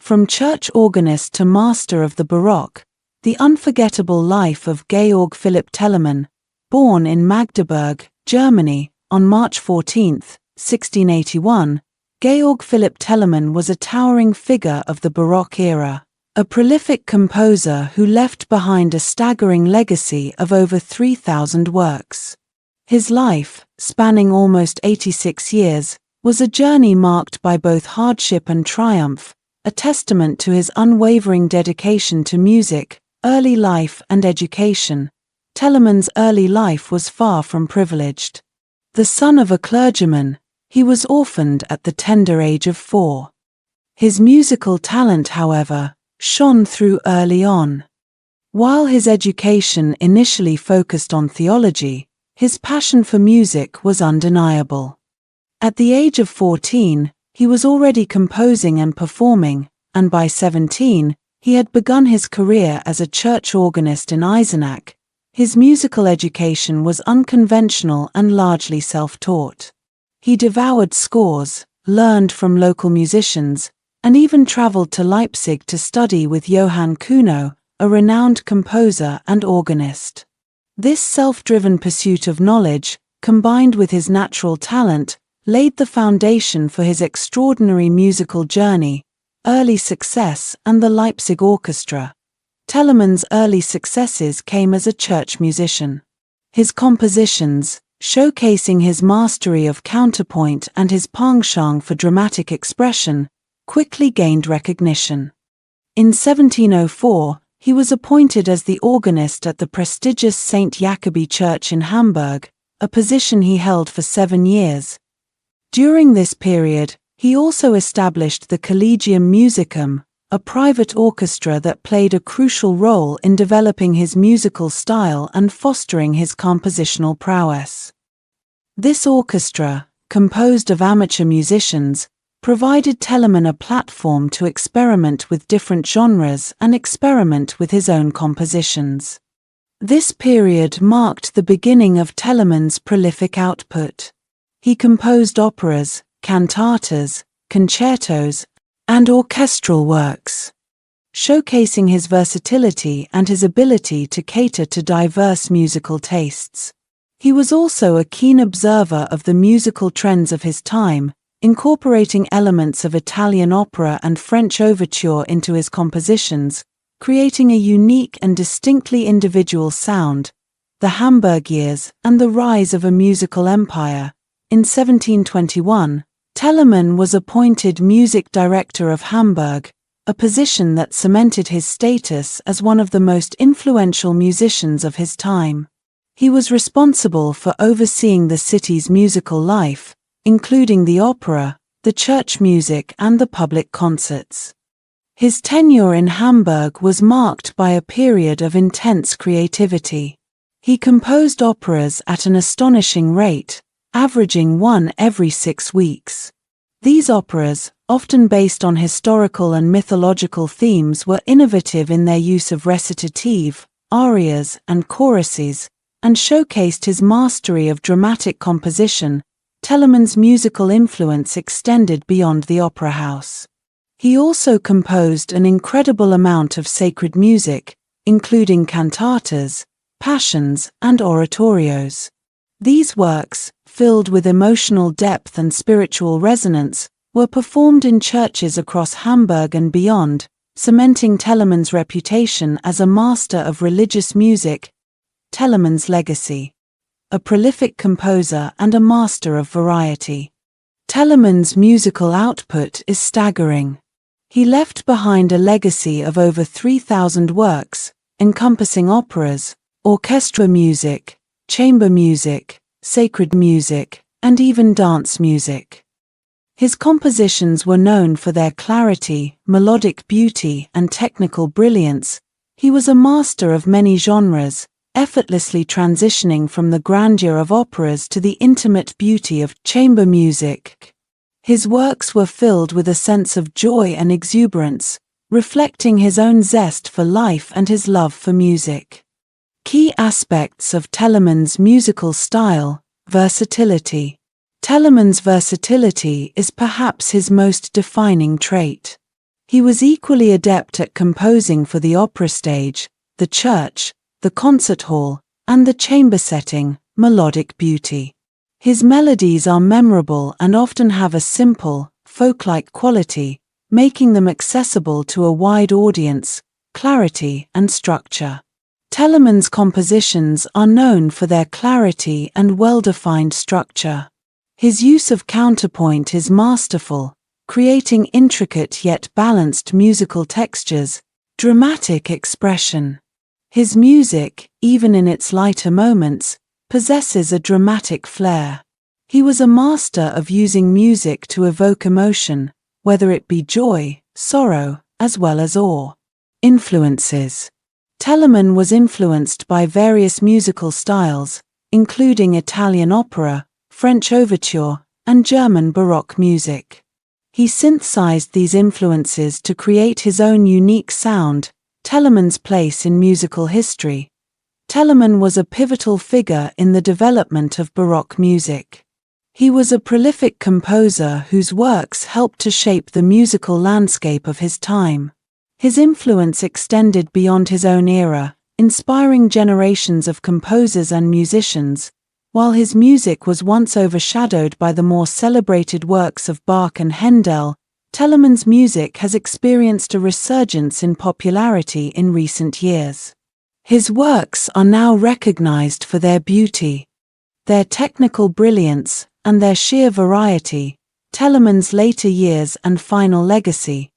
From church organist to master of the Baroque, the unforgettable life of Georg Philipp Telemann, born in Magdeburg, Germany, on March 14, 1681, Georg Philipp Telemann was a towering figure of the Baroque era, a prolific composer who left behind a staggering legacy of over 3,000 works. His life, spanning almost 86 years, was a journey marked by both hardship and triumph, a testament to his unwavering dedication to music, early life and education. Telemann's early life was far from privileged. The son of a clergyman, he was orphaned at the tender age of 4. His musical talent, however, shone through early on. While his education initially focused on theology, his passion for music was undeniable. At the age of 14, he was already composing and performing, and by 17, he had begun his career as a church organist in Eisenach. His musical education was unconventional and largely self-taught. He devoured scores, learned from local musicians, and even traveled to Leipzig to study with Johann Kuno, a renowned composer and organist. This self-driven pursuit of knowledge, combined with his natural talent, laid the foundation for his extraordinary musical journey, early success and the Leipzig Orchestra. Telemann's early successes came as a church musician. His compositions, showcasing his mastery of counterpoint and his penchant for dramatic expression, quickly gained recognition. In 1704, he was appointed as the organist at the prestigious St. Jacobi Church in Hamburg, a position he held for 7 years. During this period, he also established the Collegium Musicum, a private orchestra that played a crucial role in developing his musical style and fostering his compositional prowess. This orchestra, composed of amateur musicians, provided Telemann a platform to experiment with different genres and experiment with his own compositions. This period marked the beginning of Telemann's prolific output. He composed operas, cantatas, concertos, and orchestral works, showcasing his versatility and his ability to cater to diverse musical tastes. He was also a keen observer of the musical trends of his time, incorporating elements of Italian opera and French overture into his compositions, creating a unique and distinctly individual sound. The Hamburg years and the rise of a musical empire. In 1721, Telemann was appointed music director of Hamburg, a position that cemented his status as one of the most influential musicians of his time. He was responsible for overseeing the city's musical life, including the opera, the church music and the public concerts. His tenure in Hamburg was marked by a period of intense creativity. He composed operas at an astonishing rate, averaging one every 6 weeks. These operas, often based on historical and mythological themes, were innovative in their use of recitative, arias, and choruses, and showcased his mastery of dramatic composition. Telemann's musical influence extended beyond the opera house. He also composed an incredible amount of sacred music, including cantatas, passions, and oratorios. These works, filled with emotional depth and spiritual resonance, were performed in churches across Hamburg and beyond, cementing Telemann's reputation as a master of religious music. Telemann's legacy. A prolific composer and a master of variety. Telemann's musical output is staggering. He left behind a legacy of over 3,000 works, encompassing operas, orchestra music, chamber music, sacred music, and even dance music. His compositions were known for their clarity, melodic beauty, and technical brilliance. He was a master of many genres, effortlessly transitioning from the grandeur of operas to the intimate beauty of chamber music. His works were filled with a sense of joy and exuberance, reflecting his own zest for life and his love for music. Key aspects of Telemann's musical style. Versatility. Telemann's versatility is perhaps his most defining trait. He was equally adept at composing for the opera stage, the church, the concert hall, and the chamber setting, melodic beauty. His melodies are memorable and often have a simple, folk-like quality, making them accessible to a wide audience, clarity and structure. Telemann's compositions are known for their clarity and well-defined structure. His use of counterpoint is masterful, creating intricate yet balanced musical textures, dramatic expression. His music, even in its lighter moments, possesses a dramatic flair. He was a master of using music to evoke emotion, whether it be joy, sorrow, as well as awe. Influences. Telemann was influenced by various musical styles, including Italian opera, French overture, and German Baroque music. He synthesized these influences to create his own unique sound. Telemann's place in musical history. Telemann was a pivotal figure in the development of Baroque music. He was a prolific composer whose works helped to shape the musical landscape of his time. His influence extended beyond his own era, inspiring generations of composers and musicians. While his music was once overshadowed by the more celebrated works of Bach and Handel, Telemann's music has experienced a resurgence in popularity in recent years. His works are now recognized for their beauty, their technical brilliance, and their sheer variety. Telemann's later years and final legacy.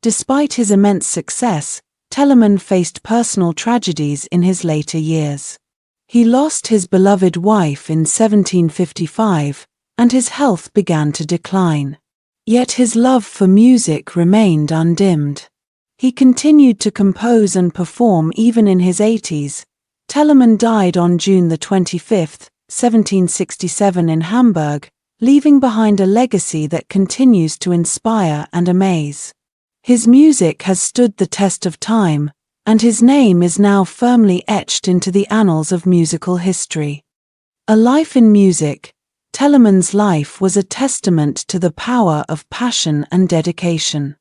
Despite his immense success, Telemann faced personal tragedies in his later years. He lost his beloved wife in 1755, and his health began to decline. Yet his love for music remained undimmed. He continued to compose and perform even in his 80s. Telemann died on June 25, 1767 in Hamburg, leaving behind a legacy that continues to inspire and amaze. His music has stood the test of time, and his name is now firmly etched into the annals of musical history. A life in music. Telemann's life was a testament to the power of passion and dedication.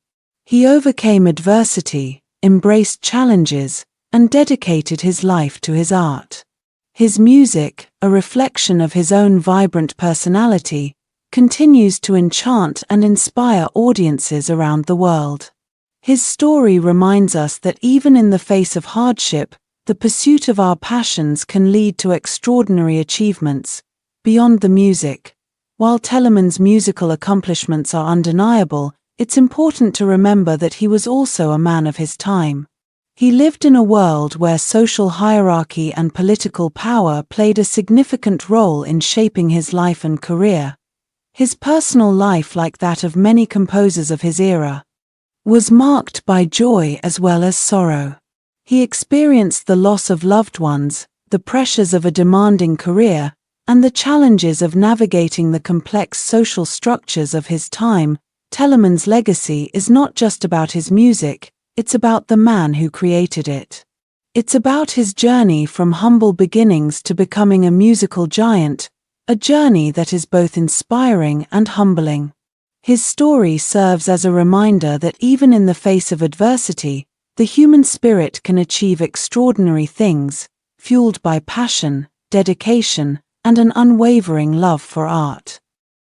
He overcame adversity, embraced challenges, and dedicated his life to his art. His music, a reflection of his own vibrant personality, continues to enchant and inspire audiences around the world. His story reminds us that even in the face of hardship, the pursuit of our passions can lead to extraordinary achievements. Beyond the music, while Telemann's musical accomplishments are undeniable, it's important to remember that he was also a man of his time. He lived in a world where social hierarchy and political power played a significant role in shaping his life and career. His personal life, like that of many composers of his era, was marked by joy as well as sorrow. He experienced the loss of loved ones, the pressures of a demanding career, and the challenges of navigating the complex social structures of his time. Telemann's legacy is not just about his music, it's about the man who created it. It's about his journey from humble beginnings to becoming a musical giant, a journey that is both inspiring and humbling. His story serves as a reminder that even in the face of adversity, the human spirit can achieve extraordinary things, fueled by passion, dedication, and an unwavering love for art.